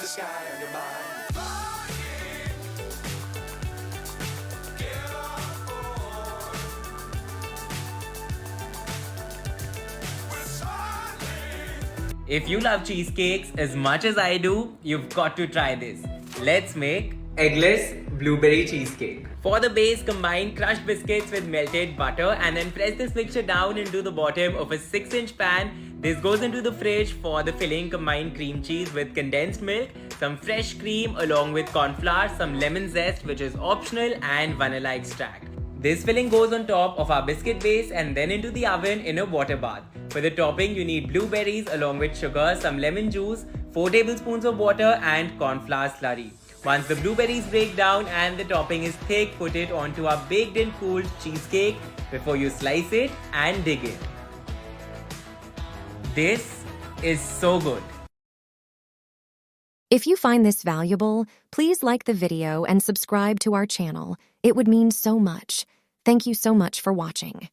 the sky on your mind. Flying, get on board. We're smiling. If you love cheesecakes as much as I do, you've got to try this. Let's make Eggless blueberry cheesecake. For the base, combine crushed biscuits with melted butter and then press this mixture down into the bottom of a 6-inch pan. This goes into the fridge. For the filling, combine cream cheese with condensed milk, some fresh cream along with corn flour, some lemon zest which is optional, and vanilla extract. This filling goes on top of our biscuit base and then into the oven in a water bath. For the topping, you need blueberries along with sugar, some lemon juice, 4 tablespoons of water, and corn flour slurry. Once the blueberries break down and the topping is thick, put it onto our baked and cooled cheesecake before you slice it and dig in. This is so good. If you find this valuable, please like the video and subscribe to our channel. It would mean so much. Thank you so much for watching.